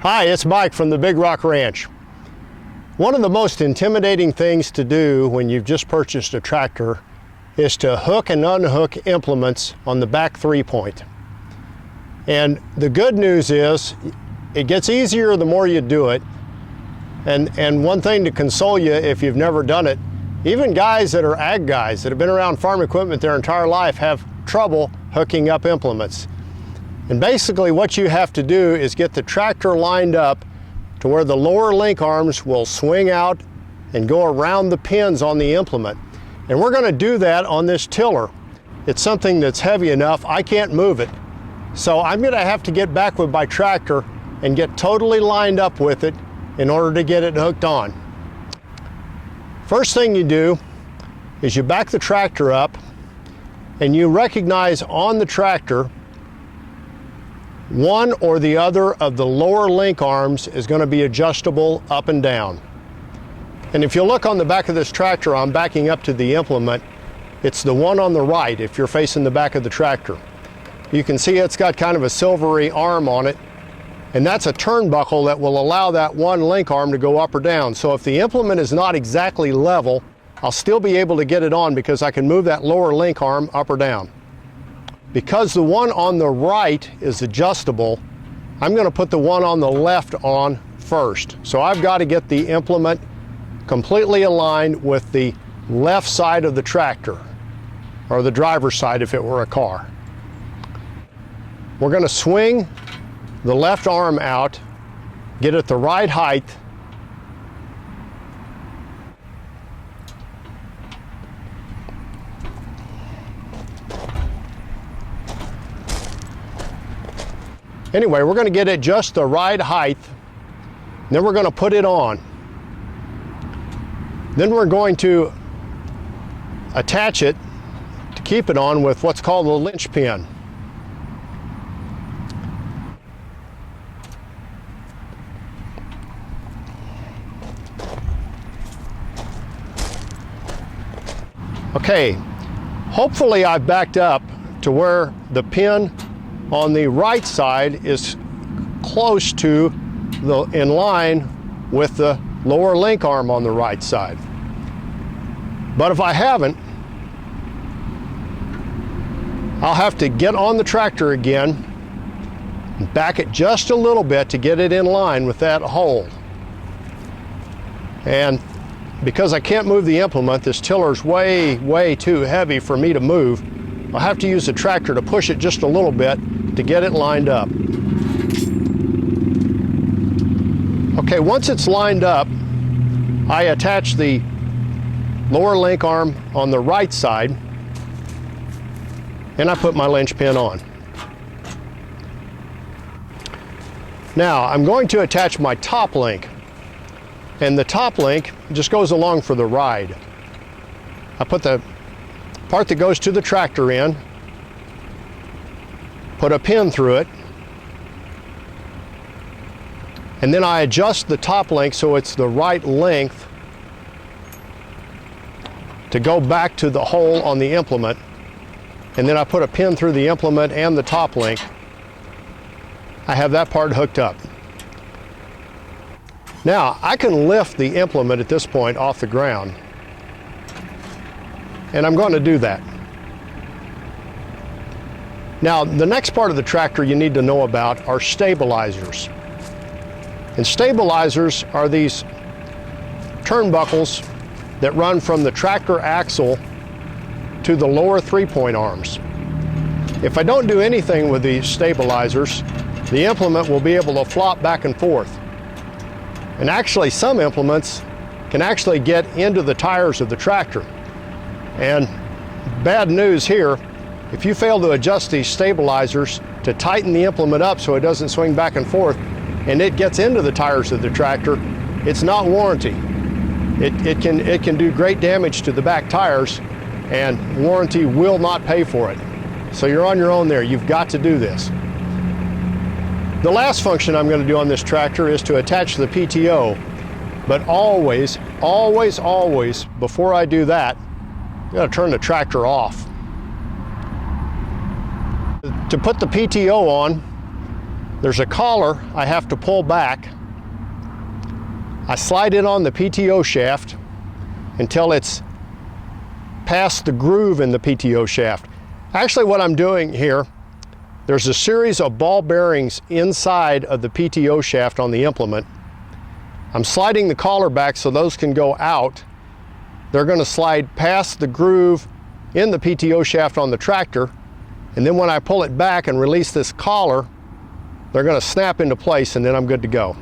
Hi, it's Mike from the Big Rock Ranch. One of the most intimidating things to do when you've just purchased a tractor is to hook and unhook implements on the back 3-point. And the good news is it gets easier the more you do it. And one thing to console you if you've never done it, even guys that are ag guys that have been around farm equipment their entire life have trouble hooking up implements. And basically what you have to do is get the tractor lined up to where the lower link arms will swing out and go around the pins on the implement. And we're going to do that on this tiller. It's something that's heavy enough I can't move it. So I'm going to have to get back with my tractor and get totally lined up with it in order to get it hooked on. First thing you do is you back the tractor up and you recognize on the tractor one or the other of the lower link arms is going to be adjustable up and down. And if you look on the back of this tractor, I'm backing up to the implement, it's the one on the right if you're facing the back of the tractor. You can see it's got kind of a silvery arm on it, and that's a turnbuckle that will allow that one link arm to go up or down. So if the implement is not exactly level, I'll still be able to get it on because I can move that lower link arm up or down. Because the one on the right is adjustable, I'm going to put the one on the left on first. So I've got to get the implement completely aligned with the left side of the tractor, or the driver's side if it were a car. We're going to swing the left arm out, get it the right height, anyway, we're going to get it just the right height, then we're going to put it on. Then we're going to attach it to keep it on with what's called a linch pin. Okay, hopefully I've backed up to where the pin on the right side is close to in line with the lower link arm on the right side. But if I haven't, I'll have to get on the tractor again and back it just a little bit to get it in line with that hole. And because I can't move the implement, this tiller's way too heavy for me to move, I'll have to use the tractor to push it just a little bit to get it lined up. Okay, once it's lined up, I attach the lower link arm on the right side and I put my linch pin on. Now I'm going to attach my top link, and the top link just goes along for the ride. I put the part that goes to the tractor in, put a pin through it, and then I adjust the top link so it's the right length to go back to the hole on the implement, and then I put a pin through the implement and the top link. I have that part hooked up. Now I can lift the implement at this point off the ground, and I'm going to do that. Now the next part of the tractor you need to know about are stabilizers. And stabilizers are these turnbuckles that run from the tractor axle to the lower 3-point arms. If I don't do anything with these stabilizers, the implement will be able to flop back and forth. And actually some implements can actually get into the tires of the tractor. And bad news here, if you fail to adjust these stabilizers to tighten the implement up so it doesn't swing back and forth, and it gets into the tires of the tractor, it's not warranty. It can do great damage to the back tires, and warranty will not pay for it. So you're on your own there. You've got to do this. The last function I'm going to do on this tractor is to attach the PTO, but always, before I do that, I'm going to turn the tractor off. To put the PTO on, There's a collar I have to pull back. I slide it on the PTO shaft until it's past the groove in the PTO shaft. Actually, what I'm doing here, there's a series of ball bearings inside of the PTO shaft on the implement. I'm sliding the collar back so those can go out. They're going to slide past the groove in the PTO shaft on the tractor, and then when I pull it back and release this collar, they're going to snap into place, and then I'm good to go.